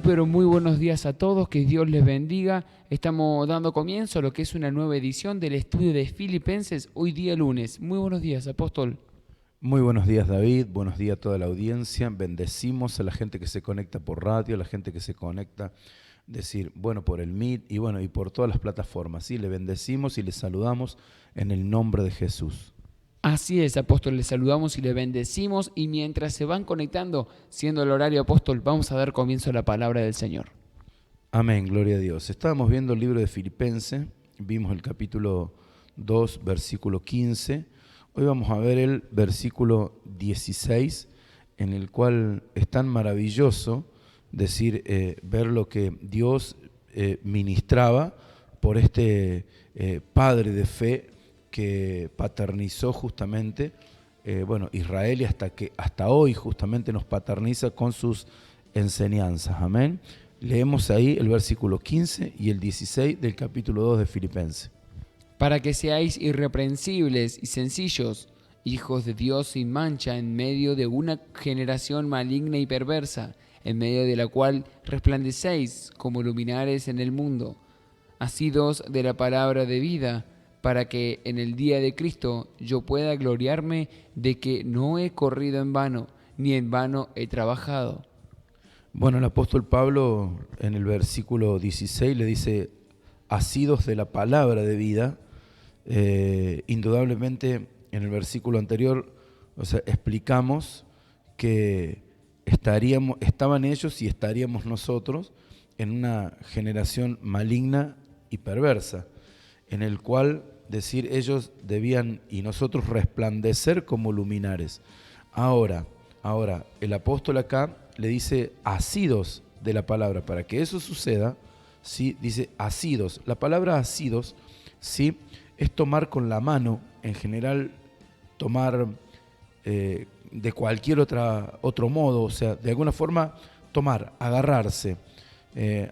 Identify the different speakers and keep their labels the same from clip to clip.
Speaker 1: pero muy buenos días a todos, que Dios les bendiga. Estamos dando comienzo a lo que es una nueva edición del estudio de Filipenses, hoy día lunes. Muy buenos días, apóstol.
Speaker 2: Muy buenos días, David, buenos días a toda la audiencia. Bendecimos a la gente que se conecta por radio, a la gente que se conecta, por el Meet y por todas las plataformas. ¿Sí? Le bendecimos y le saludamos en el nombre de Jesús.
Speaker 1: Así es, apóstol, les saludamos y les bendecimos, y mientras se van conectando, siendo el horario, apóstol, vamos a dar comienzo a la palabra del Señor.
Speaker 2: Amén, gloria a Dios. Estábamos viendo el libro de Filipenses, vimos el capítulo 2, versículo 15. Hoy vamos a ver el versículo 16, en el cual es tan maravilloso ver lo que Dios ministraba por este padre de fe que paternizó justamente Israel, y hasta hoy justamente nos paterniza con sus enseñanzas. Amén. Leemos ahí el versículo 15 y el 16 del capítulo 2 de Filipenses.
Speaker 1: Para que seáis irreprensibles y sencillos, hijos de Dios sin mancha, en medio de una generación maligna y perversa, en medio de la cual resplandecéis como luminares en el mundo, asidos de la palabra de vida, para que en el día de Cristo yo pueda gloriarme de que no he corrido en vano, ni en vano he trabajado.
Speaker 2: Bueno, el apóstol Pablo en el versículo 16 le dice, asidos de la palabra de vida. Indudablemente en el versículo anterior, explicamos que estaban ellos y estaríamos nosotros en una generación maligna y perversa, en el cual ellos debían y nosotros resplandecer como luminares. Ahora, el apóstol acá le dice asidos de la palabra. Para que eso suceda, ¿sí? Dice asidos. La palabra asidos, ¿sí?, es tomar con la mano, en general tomar de cualquier otro modo, de alguna forma tomar, agarrarse.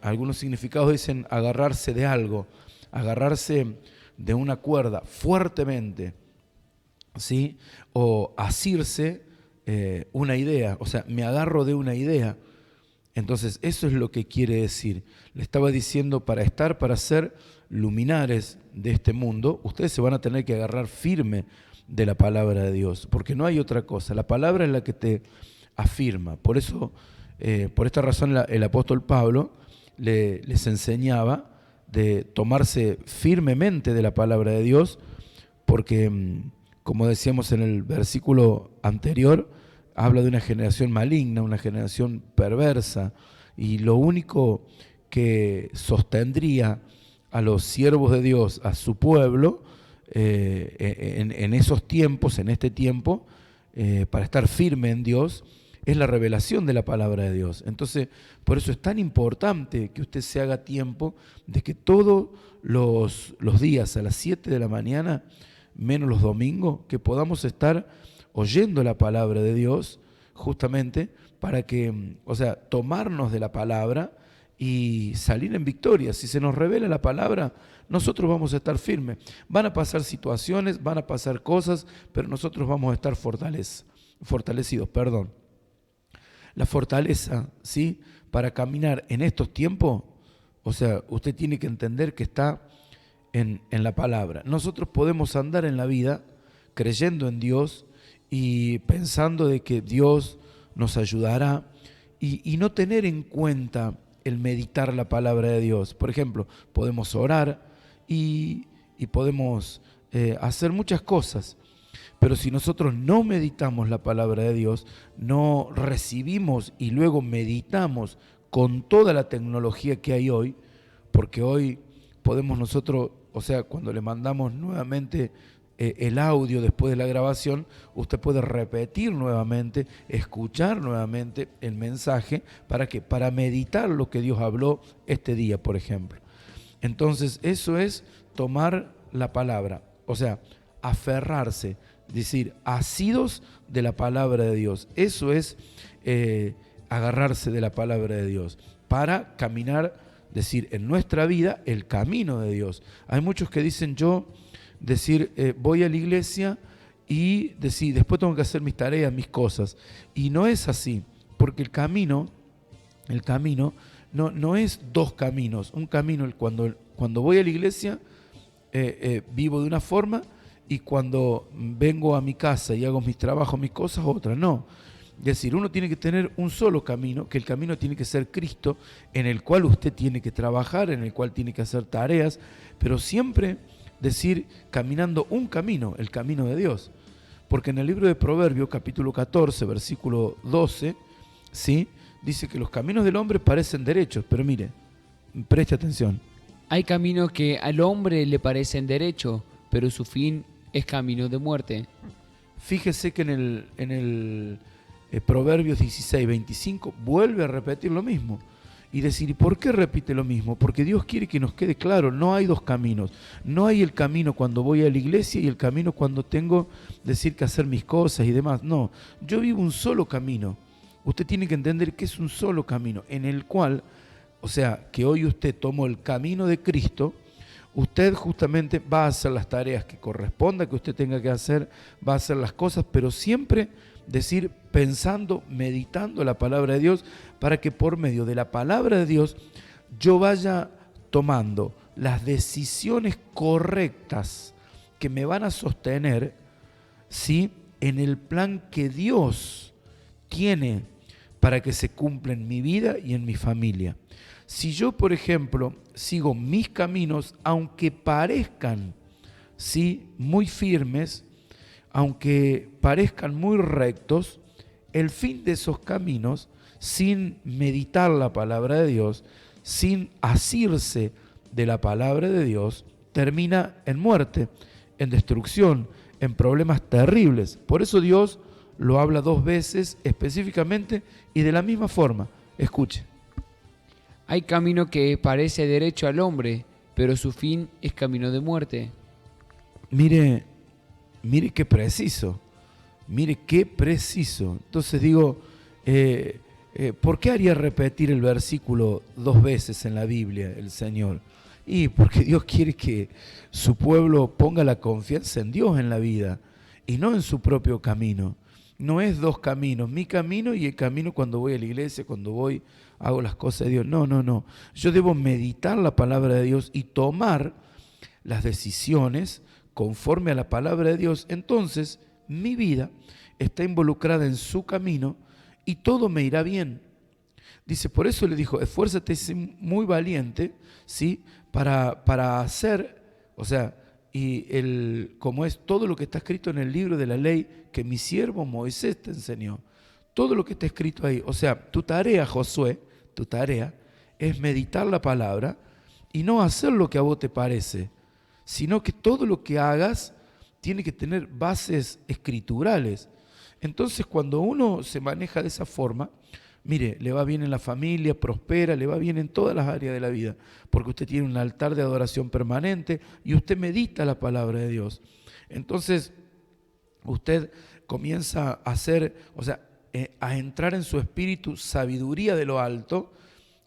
Speaker 2: Algunos significados dicen agarrarse de algo, agarrarse de una cuerda fuertemente, ¿sí? O asirse una idea, me agarro de una idea. Entonces eso es lo que quiere decir. Le estaba diciendo, para ser luminares de este mundo, ustedes se van a tener que agarrar firme de la palabra de Dios, porque no hay otra cosa. La palabra es la que te afirma. Por eso, por esta razón, el apóstol Pablo les enseñaba de tomarse firmemente de la palabra de Dios, porque, como decíamos en el versículo anterior, habla de una generación maligna, una generación perversa, y lo único que sostendría a los siervos de Dios, a su pueblo, en esos tiempos, en este tiempo, para estar firme en Dios, es la revelación de la palabra de Dios. Entonces, por eso es tan importante que usted se haga tiempo de que todos los días a las 7 de la mañana, menos los domingos, que podamos estar oyendo la palabra de Dios, justamente para que, tomarnos de la palabra y salir en victoria. Si se nos revela la palabra, nosotros vamos a estar firmes. Van a pasar situaciones, van a pasar cosas, pero nosotros vamos a estar fortalecidos. La fortaleza, ¿sí?, para caminar en estos tiempos, usted tiene que entender que está en la palabra. Nosotros podemos andar en la vida creyendo en Dios y pensando de que Dios nos ayudará y no tener en cuenta el meditar la palabra de Dios. Por ejemplo, podemos orar y podemos hacer muchas cosas, pero si nosotros no meditamos la palabra de Dios, no recibimos y luego meditamos con toda la tecnología que hay hoy, porque hoy podemos nosotros, cuando le mandamos nuevamente el audio después de la grabación, usted puede repetir nuevamente, escuchar nuevamente el mensaje. ¿Para qué? Para meditar lo que Dios habló este día, por ejemplo. Entonces, eso es tomar la palabra, aferrarse, decir, asidos de la palabra de Dios. Eso es agarrarse de la palabra de Dios para caminar, en nuestra vida el camino de Dios. Hay muchos que dicen, voy a la iglesia y después tengo que hacer mis tareas, mis cosas. Y no es así, porque el camino el camino no es dos caminos. Un camino, cuando voy a la iglesia, vivo de una forma, y cuando vengo a mi casa y hago mis trabajos, mis cosas, otra. No. Es decir, uno tiene que tener un solo camino, que el camino tiene que ser Cristo, en el cual usted tiene que trabajar, en el cual tiene que hacer tareas, pero siempre decir, caminando un camino, el camino de Dios. Porque en el libro de Proverbios, capítulo 14, versículo 12, ¿sí?, dice que los caminos del hombre parecen derechos, pero mire, preste atención.
Speaker 1: Hay caminos que al hombre le parecen derecho, pero su fin es camino de muerte.
Speaker 2: Fíjese que en el Proverbios 16, 25 vuelve a repetir lo mismo. Y decir, ¿y por qué repite lo mismo? Porque Dios quiere que nos quede claro, no hay dos caminos. No hay el camino cuando voy a la iglesia y el camino cuando tengo decir que hacer mis cosas y demás. No, yo vivo un solo camino. Usted tiene que entender que es un solo camino en el cual, o sea, que hoy usted tomó el camino de Cristo. Usted justamente va a hacer las tareas que corresponda que usted tenga que hacer, va a hacer las cosas, pero siempre decir, pensando, meditando la palabra de Dios, para que por medio de la palabra de Dios yo vaya tomando las decisiones correctas que me van a sostener, ¿sí?, en el plan que Dios tiene para que se cumpla en mi vida y en mi familia. Si yo, por ejemplo, sigo mis caminos, aunque parezcan, ¿sí?, muy firmes, aunque parezcan muy rectos, el fin de esos caminos, sin meditar la palabra de Dios, sin asirse de la palabra de Dios, termina en muerte, en destrucción, en problemas terribles. Por eso Dios lo habla dos veces específicamente y de la misma forma. Escuche.
Speaker 1: Hay camino que parece derecho al hombre, pero su fin es camino de muerte.
Speaker 2: Mire qué preciso. Mire qué preciso. Entonces digo, ¿por qué haría repetir el versículo dos veces en la Biblia el Señor? Y porque Dios quiere que su pueblo ponga la confianza en Dios en la vida y no en su propio camino. No es dos caminos, mi camino y el camino cuando voy a la iglesia, cuando voy, hago las cosas de Dios. No. Yo debo meditar la palabra de Dios y tomar las decisiones conforme a la palabra de Dios. Entonces, mi vida está involucrada en su camino y todo me irá bien. Dice, por eso le dijo, esfuérzate, sé muy valiente, ¿sí?, para hacer, o sea, como es todo lo que está escrito en el libro de la ley que mi siervo Moisés te enseñó. Todo lo que está escrito ahí. O sea, tu tarea, Josué, tu tarea es meditar la palabra y no hacer lo que a vos te parece, sino que todo lo que hagas tiene que tener bases escriturales. Entonces, cuando uno se maneja de esa forma, mire, le va bien en la familia, prospera, le va bien en todas las áreas de la vida, porque usted tiene un altar de adoración permanente y usted medita la palabra de Dios. Entonces, usted comienza a hacer, o sea, a entrar en su espíritu sabiduría de lo alto,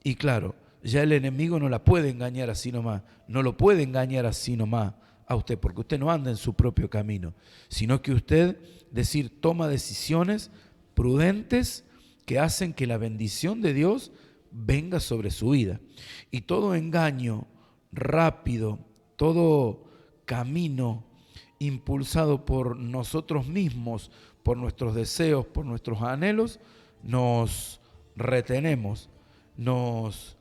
Speaker 2: y claro, ya el enemigo no la puede engañar así nomás, no lo puede engañar así nomás a usted, porque usted no anda en su propio camino, sino que usted, toma decisiones prudentes que hacen que la bendición de Dios venga sobre su vida. Y todo engaño rápido, todo camino impulsado por nosotros mismos, por nuestros deseos, por nuestros anhelos, nos retenemos, nos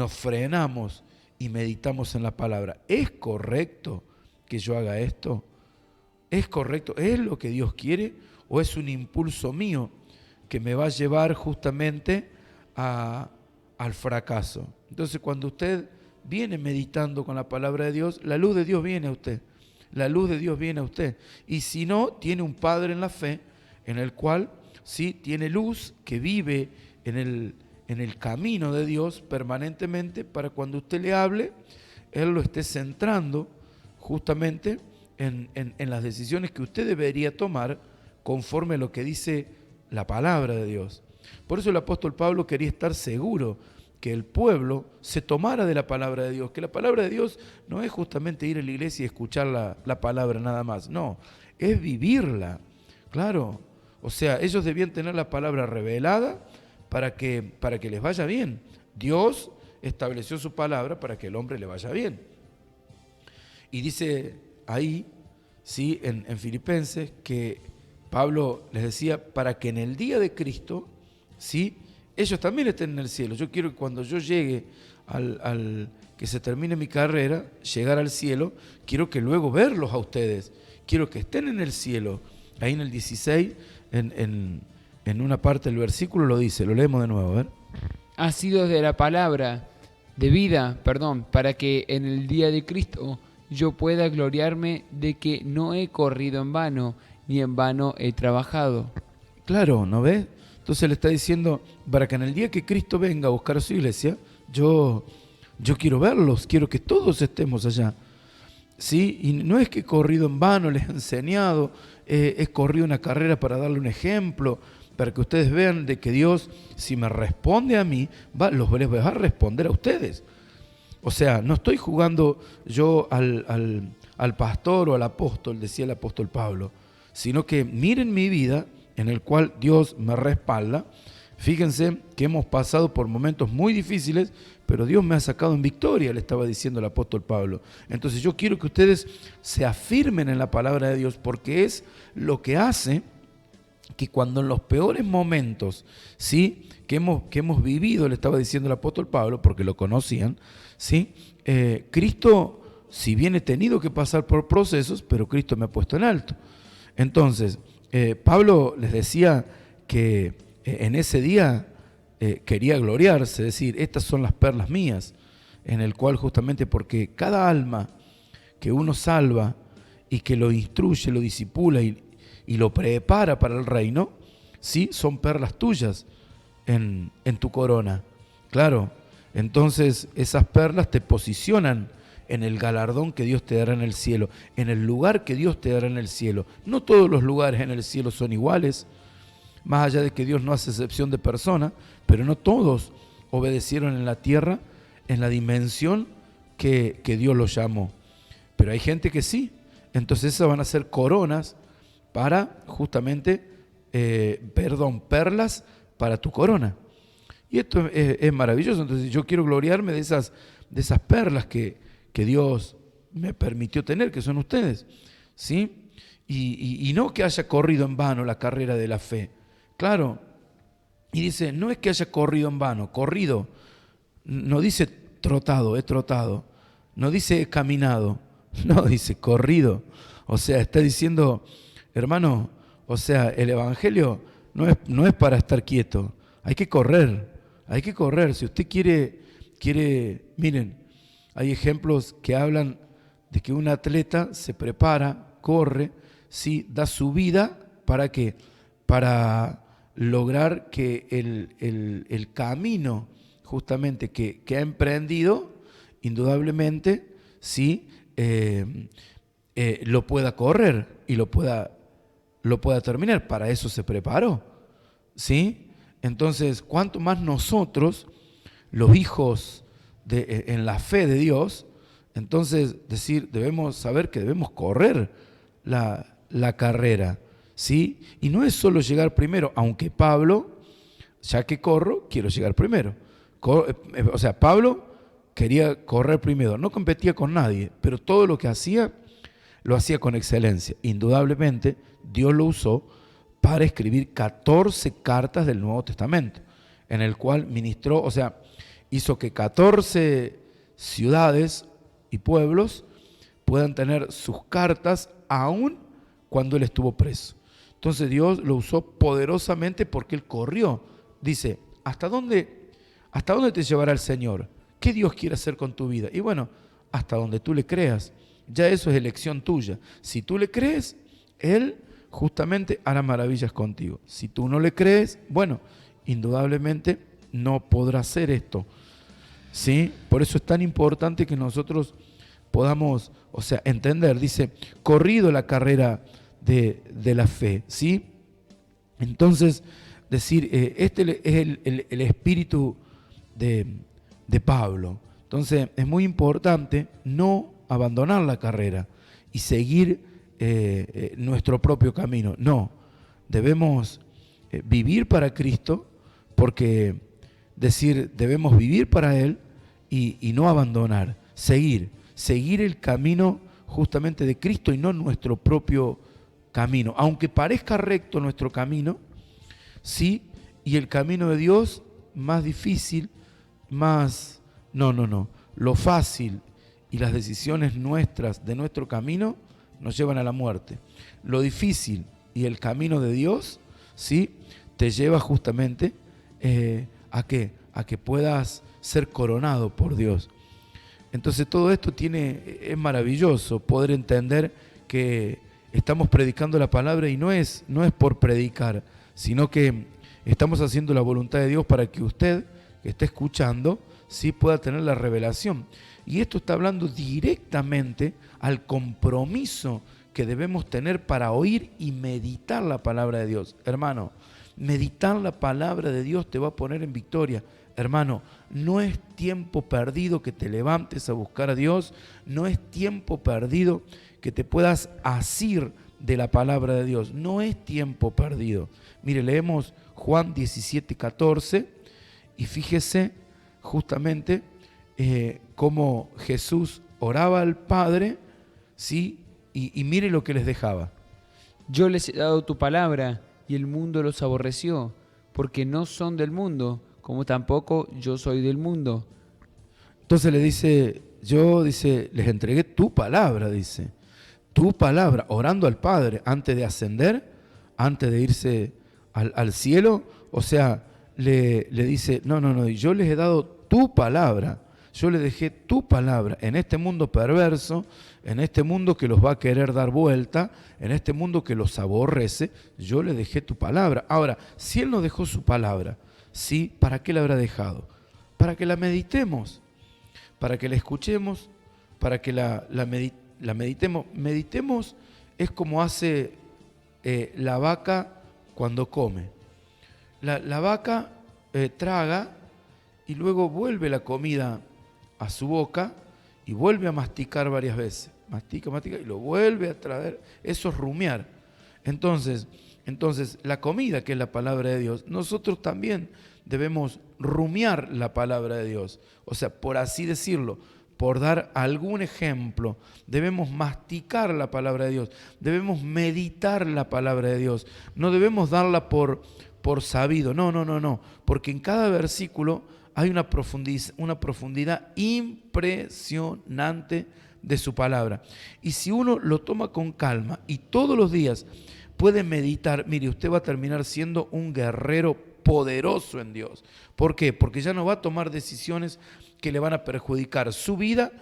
Speaker 2: frenamos y meditamos en la palabra. ¿Es correcto que yo haga esto? ¿Es correcto? ¿Es lo que Dios quiere? ¿O es un impulso mío que me va a llevar justamente al fracaso? Entonces, cuando usted viene meditando con la palabra de Dios, la luz de Dios viene a usted. La luz de Dios viene a usted. Y si no, tiene un Padre en la fe, en el cual sí tiene luz, que vive en el camino de Dios permanentemente, para cuando usted le hable, Él lo esté centrando justamente en las decisiones que usted debería tomar conforme a lo que dice la palabra de Dios. Por eso el apóstol Pablo quería estar seguro que el pueblo se tomara de la palabra de Dios, que la palabra de Dios no es justamente ir a la iglesia y escuchar la palabra nada más, no, es vivirla, claro. O sea, ellos debían tener la palabra revelada, para que les vaya bien. Dios estableció su palabra para que el hombre le vaya bien. Y dice ahí, ¿sí? en Filipenses, que Pablo les decía, para que en el día de Cristo, ¿sí? Ellos también estén en el cielo. Yo quiero que cuando yo llegue que se termine mi carrera, llegar al cielo, quiero que luego verlos a ustedes. Quiero que estén en el cielo. Ahí en el 16, en una parte del versículo lo dice, lo leemos de nuevo, a ver.
Speaker 1: Asidos de la palabra, de vida, para que en el día de Cristo yo pueda gloriarme de que no he corrido en vano, ni en vano he trabajado.
Speaker 2: Claro, ¿no ves? Entonces le está diciendo, para que en el día que Cristo venga a buscar a su iglesia, yo quiero verlos, quiero que todos estemos allá. ¿Sí? Y no es que he corrido en vano, les he enseñado, he corrido una carrera para darle un ejemplo, para que ustedes vean de que Dios, si me responde a mí, les va a responder a ustedes. O sea, no estoy jugando yo al pastor o al apóstol, decía el apóstol Pablo, sino que miren mi vida, en el cual Dios me respalda. Fíjense que hemos pasado por momentos muy difíciles, pero Dios me ha sacado en victoria, le estaba diciendo el apóstol Pablo. Entonces yo quiero que ustedes se afirmen en la palabra de Dios, porque es lo que hace que cuando en los peores momentos, ¿sí? que hemos vivido, le estaba diciendo el apóstol Pablo, porque lo conocían, ¿sí? Cristo, si bien he tenido que pasar por procesos, pero Cristo me ha puesto en alto. Entonces, Pablo les decía que en ese día quería gloriarse, es decir, estas son las perlas mías, en el cual justamente porque cada alma que uno salva y que lo instruye, lo disipula y lo prepara para el reino, ¿sí? Son perlas tuyas en tu corona. Claro, entonces esas perlas te posicionan en el galardón que Dios te dará en el cielo, en el lugar que Dios te dará en el cielo. No todos los lugares en el cielo son iguales, más allá de que Dios no hace excepción de persona, pero no todos obedecieron en la tierra en la dimensión que Dios los llamó. Pero hay gente que sí, entonces esas van a ser coronas para justamente, perlas para tu corona. Y esto es maravilloso, entonces yo quiero gloriarme de esas perlas que Dios me permitió tener, que son ustedes, ¿sí? Y no que haya corrido en vano la carrera de la fe. Claro, y dice, no es que haya corrido en vano, corrido, no dice trotado, he trotado, no dice he caminado, no, dice corrido. O sea, está diciendo, hermano, o sea, el evangelio no es para estar quieto, hay que correr. Si usted quiere, miren, hay ejemplos que hablan de que un atleta se prepara, corre, ¿sí? Da su vida, ¿para qué? Para lograr que el camino justamente que ha emprendido, indudablemente, ¿sí? Lo pueda correr y lo pueda terminar. Para eso se preparó, ¿sí? Entonces, ¿cuánto más nosotros, los hijos en la fe de Dios? Entonces, debemos saber que debemos correr la carrera, ¿sí? Y no es solo llegar primero, aunque Pablo, ya que corro, quiero llegar primero. O sea, Pablo quería correr primero, no competía con nadie, pero todo lo que hacía, lo hacía con excelencia. Indudablemente, Dios lo usó para escribir 14 cartas del Nuevo Testamento, en el cual ministró, o sea, hizo que 14 ciudades y pueblos puedan tener sus cartas aún cuando él estuvo preso. Entonces Dios lo usó poderosamente porque él corrió. Dice, ¿hasta dónde te llevará el Señor? ¿Qué Dios quiere hacer con tu vida? Y bueno, hasta donde tú le creas. Ya eso es elección tuya. Si tú le crees, Él justamente hará maravillas contigo. Si tú no le crees, bueno, indudablemente no podrá hacer esto, ¿sí? Por eso es tan importante que nosotros podamos, o sea, entender. Dice, corrido la carrera de la fe, ¿sí? Entonces, este es el espíritu de Pablo. Entonces, es muy importante no abandonar la carrera y seguir nuestro propio camino. No, debemos vivir para Cristo, porque decir, debemos vivir para Él y no abandonar, seguir el camino justamente de Cristo y no nuestro propio camino. Aunque parezca recto nuestro camino, sí, y el camino de Dios más difícil, más... No. Lo fácil y las decisiones nuestras de nuestro camino nos llevan a la muerte. Lo difícil y el camino de Dios, sí, te lleva justamente ¿a qué? A que puedas ser coronado por Dios. Entonces todo esto es maravilloso poder entender que estamos predicando la palabra y no es por predicar, sino que estamos haciendo la voluntad de Dios para que usted que esté escuchando sí pueda tener la revelación. Y esto está hablando directamente al compromiso que debemos tener para oír y meditar la palabra de Dios. Hermano, meditar la palabra de Dios te va a poner en victoria. Hermano, no es tiempo perdido que te levantes a buscar a Dios, no es tiempo perdido que te puedas asir de la palabra de Dios, no es tiempo perdido. Mire, leemos Juan 17:14 y fíjese justamente cómo Jesús oraba al Padre, ¿sí? Y mire lo que les dejaba.
Speaker 1: Yo les he dado tu palabra y el mundo los aborreció, porque no son del mundo, como tampoco yo soy del mundo.
Speaker 2: Entonces le dice, les entregué tu palabra, dice. Tu palabra, orando al Padre antes de ascender, antes de irse al cielo. O sea, le dice, no, yo les he dado tu palabra. Yo les dejé tu palabra en este mundo perverso, en este mundo que los va a querer dar vuelta, en este mundo que los aborrece, yo les dejé tu palabra. Ahora, si Él nos dejó su palabra, ¿sí? ¿Para qué la habrá dejado? Para que la meditemos, para que la escuchemos, para que la meditemos. Meditemos es como hace la vaca cuando come. La vaca traga y luego vuelve la comida a su boca y vuelve a masticar varias veces. Mastica y lo vuelve a traer. Eso es rumiar. Entonces, la comida, que es la palabra de Dios, nosotros también debemos rumiar la palabra de Dios. O sea, por así decirlo, por dar algún ejemplo, debemos masticar la palabra de Dios, debemos meditar la palabra de Dios. No debemos darla por sabido, no, porque en cada versículo hay una profundidad impresionante de su palabra. Y si uno lo toma con calma y todos los días puede meditar, mire, usted va a terminar siendo un guerrero poderoso en Dios. ¿Por qué? Porque ya no va a tomar decisiones que le van a perjudicar su vida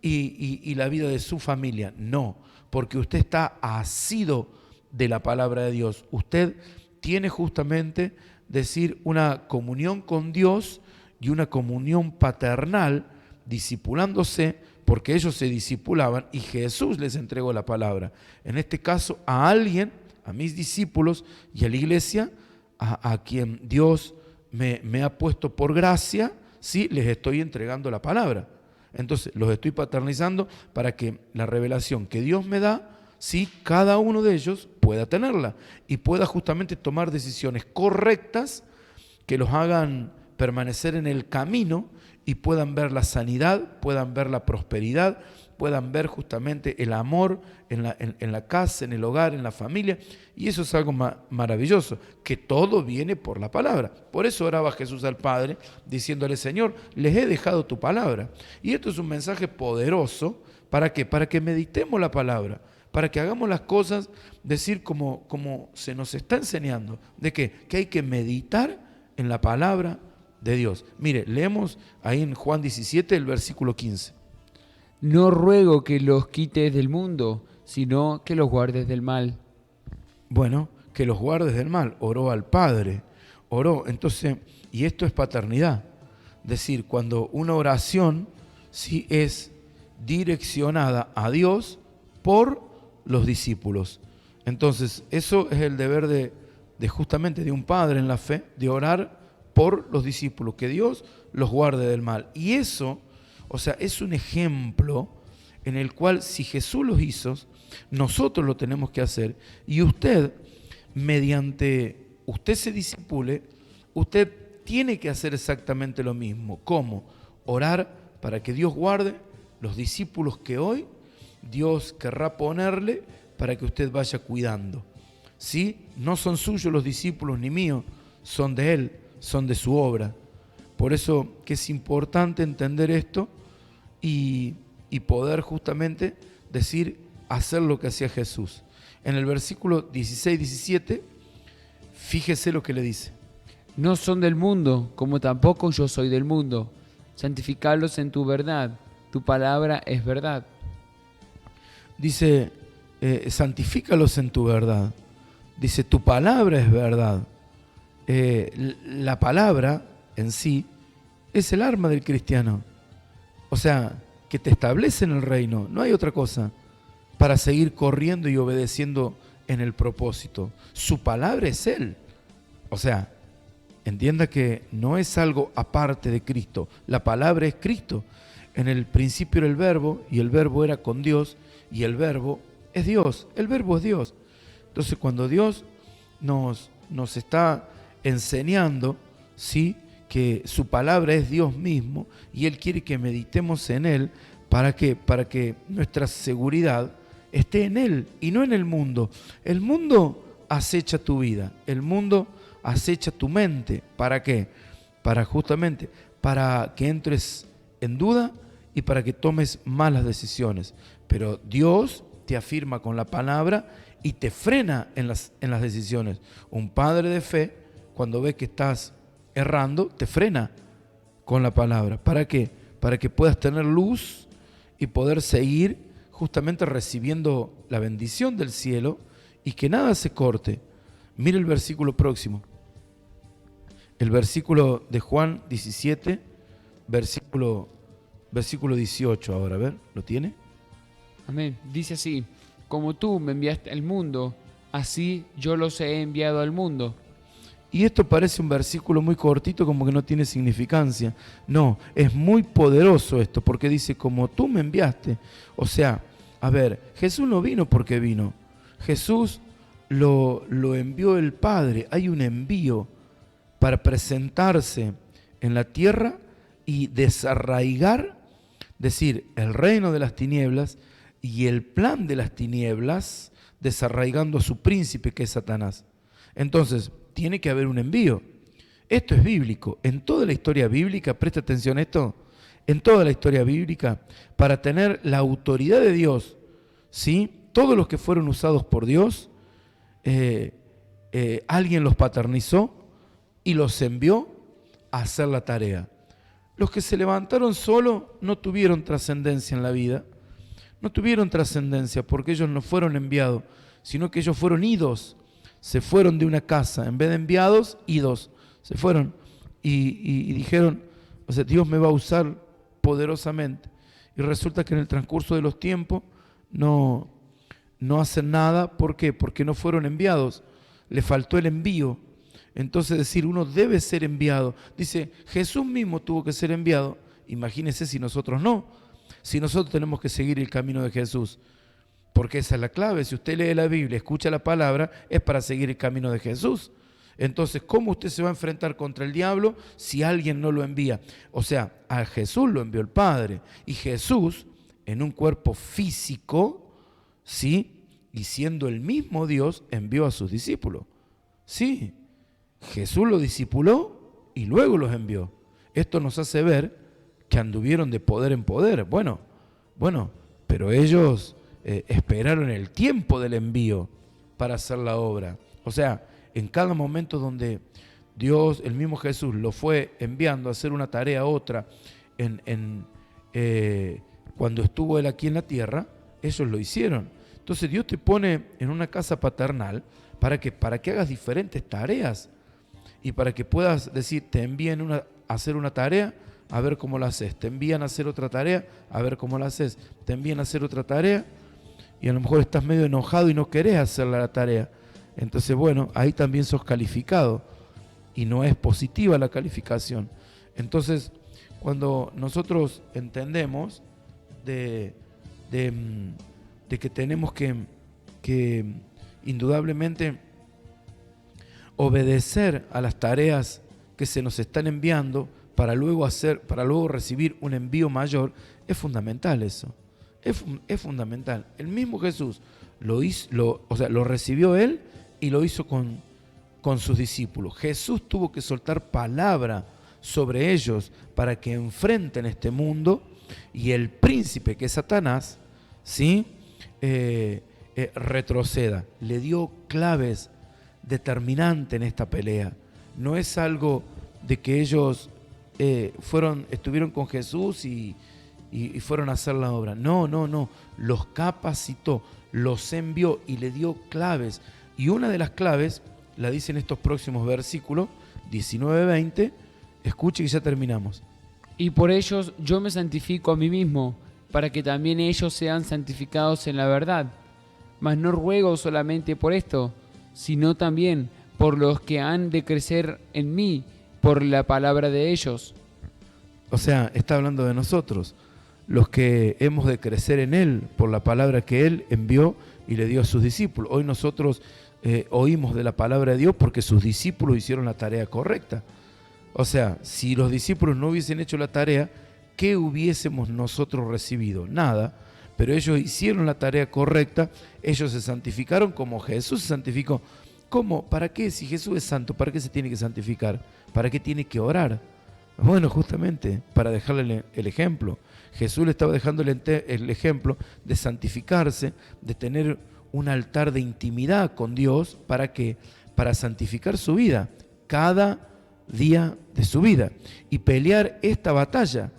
Speaker 2: y la vida de su familia. No, porque usted está asido de la palabra de Dios. Usted tiene justamente, decir, una comunión con Dios y una comunión paternal, discipulándose, porque ellos se discipulaban y Jesús les entregó la palabra. En este caso, a alguien, a mis discípulos y a la iglesia, a quien Dios me ha puesto por gracia, sí, les estoy entregando la palabra. Entonces, los estoy paternizando para que la revelación que Dios me da, sí, cada uno de ellos pueda tenerla y pueda justamente tomar decisiones correctas que los hagan permanecer en el camino y puedan ver la sanidad, puedan ver la prosperidad, puedan ver justamente el amor en la casa, en el hogar, en la familia. Y eso es algo maravilloso, que todo viene por la palabra. Por eso oraba Jesús al Padre, diciéndole, Señor, les he dejado tu palabra. Y esto es un mensaje poderoso, ¿para qué? Para que meditemos la palabra, para que hagamos las cosas, decir como se nos está enseñando, de que hay que meditar en la palabra de Dios. Mire, leemos ahí en Juan 17, el versículo 15.
Speaker 1: No ruego que los quites del mundo, sino que los guardes del mal.
Speaker 2: Bueno, que los guardes del mal. Oró al Padre. Oró. Entonces, y esto es paternidad. Es decir, cuando una oración sí es direccionada a Dios por los discípulos. Entonces, eso es el deber de justamente de un padre en la fe, de orar por los discípulos, que Dios los guarde del mal. Y eso, o sea, es un ejemplo en el cual si Jesús lo hizo, nosotros lo tenemos que hacer. Y usted, mediante usted se discipule, usted tiene que hacer exactamente lo mismo. ¿Cómo? Orar para que Dios guarde los discípulos que hoy Dios querrá ponerle para que usted vaya cuidando. ¿Sí? No son suyos los discípulos ni míos, son de Él, son de su obra. Por eso que es importante entender esto y poder justamente decir, hacer lo que hacía Jesús. En el versículo 16-17, fíjese lo que le dice.
Speaker 1: No son del mundo, como tampoco yo soy del mundo. Santificalos en tu verdad. Tu palabra es verdad.
Speaker 2: Dice, santifícalos en tu verdad. Dice, tu palabra es verdad. La palabra en sí es el arma del cristiano. O sea, que te establece en el reino. No hay otra cosa para seguir corriendo y obedeciendo en el propósito. Su palabra es Él. O sea, entienda que no es algo aparte de Cristo. La palabra es Cristo. En el principio era el verbo, y el verbo era con Dios, y el verbo es Dios. El verbo es Dios. Entonces, cuando Dios nos está enseñando, ¿sí?, que su palabra es Dios mismo, y Él quiere que meditemos en Él, ¿para qué? Para que nuestra seguridad esté en Él y no en el mundo. El mundo acecha tu vida, el mundo acecha tu mente. ¿Para qué? Para justamente, para que entres en duda y para que tomes malas decisiones. Pero Dios te afirma con la palabra y te frena en las decisiones. Un padre de fe, cuando ve que estás errando, te frena con la palabra. ¿Para qué? Para que puedas tener luz y poder seguir justamente recibiendo la bendición del cielo y que nada se corte. Mire el versículo próximo. El versículo de Juan 17, versículo 18 ahora, a ver, ¿lo tiene?
Speaker 1: Amén. Dice así, como tú me enviaste al mundo, así yo los he enviado al mundo.
Speaker 2: Y esto parece un versículo muy cortito, como que no tiene significancia. No, es muy poderoso esto, porque dice, como tú me enviaste. O sea, a ver, Jesús no vino porque vino. Jesús lo envió el Padre. Hay un envío para presentarse en la tierra y desarraigar, decir, el reino de las tinieblas y el plan de las tinieblas, desarraigando a su príncipe, que es Satanás. Entonces, tiene que haber un envío. Esto es bíblico. En toda la historia bíblica, presta atención a esto, en toda la historia bíblica, para tener la autoridad de Dios, ¿sí?, todos los que fueron usados por Dios, alguien los paternizó y los envió a hacer la tarea. Los que se levantaron solo no tuvieron trascendencia en la vida, no tuvieron trascendencia porque ellos no fueron enviados, sino que ellos fueron idos. Se fueron de una casa, en vez de enviados, idos. Se fueron y dijeron, o sea, Dios me va a usar poderosamente. Y resulta que en el transcurso de los tiempos no hacen nada. ¿Por qué? Porque no fueron enviados. Le faltó el envío. Entonces decir, uno debe ser enviado. Dice, Jesús mismo tuvo que ser enviado. Imagínense si nosotros no. Si nosotros tenemos que seguir el camino de Jesús. Porque esa es la clave. Si usted lee la Biblia, escucha la palabra, es para seguir el camino de Jesús. Entonces, ¿cómo usted se va a enfrentar contra el diablo si alguien no lo envía? O sea, a Jesús lo envió el Padre. Y Jesús, en un cuerpo físico, ¿sí?, y siendo el mismo Dios, envió a sus discípulos. Sí, Jesús los discipuló y luego los envió. Esto nos hace ver que anduvieron de poder en poder. Bueno, pero ellos esperaron el tiempo del envío para hacer la obra. O sea, en cada momento donde Dios, el mismo Jesús, lo fue enviando a hacer una tarea a otra, cuando estuvo Él aquí en la tierra, ellos lo hicieron. Entonces Dios te pone en una casa paternal para que hagas diferentes tareas y para que puedas decir, te envían a hacer una tarea, a ver cómo la haces. Te envían a hacer otra tarea, a ver cómo la haces. Te envían a hacer otra tarea y a lo mejor estás medio enojado y no querés hacer la tarea. Entonces, bueno, ahí también sos calificado y no es positiva la calificación. Entonces, cuando nosotros entendemos de que tenemos que indudablemente obedecer a las tareas que que se nos están enviando para luego recibir un envío mayor, es fundamental eso. Es fundamental. El mismo Jesús lo recibió él y lo hizo con sus discípulos. Jesús tuvo que soltar palabra sobre ellos para que enfrenten este mundo, y el príncipe, que es Satanás, ¿sí? Retroceda. Le dio claves determinantes en esta pelea. No es algo de que ellos estuvieron con Jesús y fueron a hacer la obra. No. Los capacitó, los envió y le dio claves. Y una de las claves la dice en estos próximos versículos 19-20. Escuche y ya terminamos.
Speaker 1: Y por ellos yo me santifico a mí mismo, para que también ellos sean santificados en la verdad. Mas no ruego solamente por esto, sino también por los que han de crecer en mí, por la palabra de ellos.
Speaker 2: O sea, está hablando de nosotros, los que hemos de crecer en Él, por la palabra que Él envió y le dio a sus discípulos. Hoy nosotros oímos de la palabra de Dios porque sus discípulos hicieron la tarea correcta. O sea, si los discípulos no hubiesen hecho la tarea, ¿qué hubiésemos nosotros recibido? Nada. Pero ellos hicieron la tarea correcta, ellos se santificaron como Jesús se santificó. ¿Cómo? ¿Para qué? Si Jesús es santo, ¿para qué se tiene que santificar? ¿Para qué tiene que orar? Bueno, justamente para dejarle el ejemplo. Jesús le estaba dejando el ejemplo de santificarse, de tener un altar de intimidad con Dios. ¿Para qué? Para santificar su vida, cada día de su vida, y pelear esta batalla,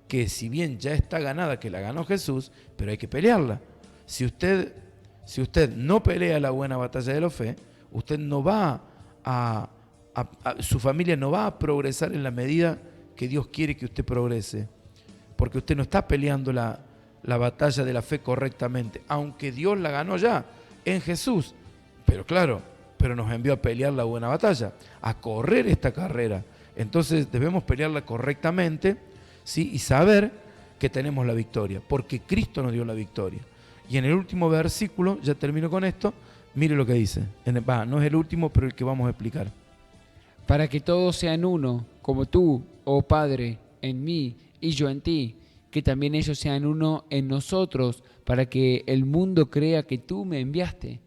Speaker 2: que si bien ya está ganada, que la ganó Jesús, pero hay que pelearla. Si usted no pelea la buena batalla de la fe, usted no va su familia no va a progresar en la medida que Dios quiere que usted progrese, porque usted no está peleando la batalla de la fe correctamente, aunque Dios la ganó ya en Jesús, pero nos envió a pelear la buena batalla, a correr esta carrera. Entonces debemos pelearla correctamente, ¿sí? Y saber que tenemos la victoria, porque Cristo nos dio la victoria. Y en el último versículo, ya termino con esto, mire lo que dice. No es el último, pero el que vamos a explicar.
Speaker 1: Para que todos sean uno, como tú, oh Padre, en mí y yo en ti, que también ellos sean uno en nosotros, para que el mundo crea que tú me enviaste.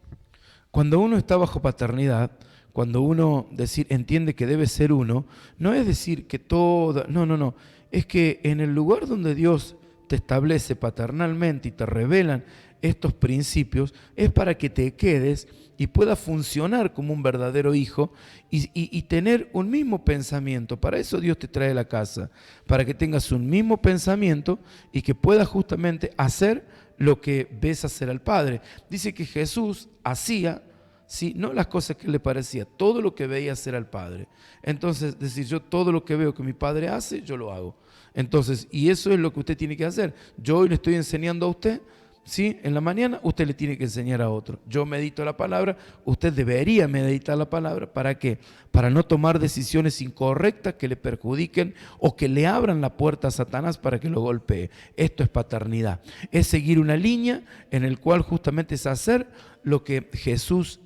Speaker 2: Cuando uno está bajo paternidad, cuando uno entiende que debe ser uno, no es decir que todo, no, es que en el lugar donde Dios te establece paternalmente y te revelan estos principios, es para que te quedes y puedas funcionar como un verdadero hijo y tener un mismo pensamiento. Para eso Dios te trae a la casa, para que tengas un mismo pensamiento y que puedas justamente hacer lo que ves hacer al Padre. Dice que Jesús hacía, ¿sí? No las cosas que le parecía, todo lo que veía hacer al Padre. Entonces, yo todo lo que veo que mi Padre hace, yo lo hago. Entonces, y eso es lo que usted tiene que hacer. Yo hoy le estoy enseñando a usted, ¿sí? En la mañana usted le tiene que enseñar a otro. Yo medito la palabra, usted debería meditar la palabra. ¿Para qué? Para no tomar decisiones incorrectas que le perjudiquen o que le abran la puerta a Satanás para que lo golpee. Esto es paternidad. Es seguir una línea en el cual justamente es hacer lo que Jesús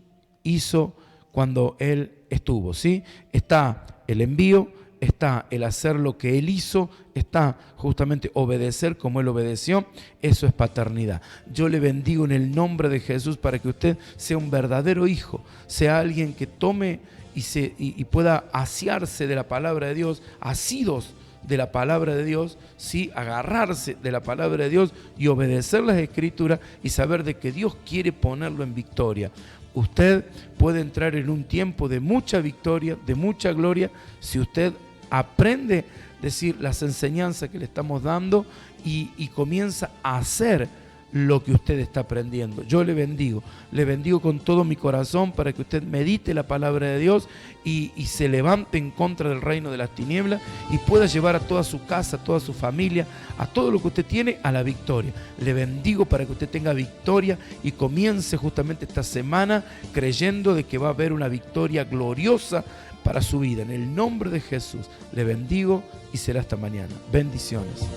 Speaker 2: hizo cuando Él estuvo, ¿sí? Está el envío, está el hacer lo que Él hizo, está justamente obedecer como Él obedeció. Eso es paternidad. Yo le bendigo en el nombre de Jesús para que usted sea un verdadero hijo, sea alguien que tome y pueda asiarse de la palabra de Dios, asidos de la palabra de Dios, ¿sí? Agarrarse de la palabra de Dios y obedecer las Escrituras y saber de que Dios quiere ponerlo en victoria. Usted puede entrar en un tiempo de mucha victoria, de mucha gloria, si usted aprende las enseñanzas que le estamos dando y comienza a hacer lo que usted está aprendiendo. Yo le bendigo con todo mi corazón para que usted medite la palabra de Dios y se levante en contra del reino de las tinieblas y pueda llevar a toda su casa, a toda su familia, a todo lo que usted tiene a la victoria. Le bendigo para que usted tenga victoria y comience justamente esta semana creyendo de que va a haber una victoria gloriosa para su vida. En el nombre de Jesús le bendigo y será hasta mañana. Bendiciones.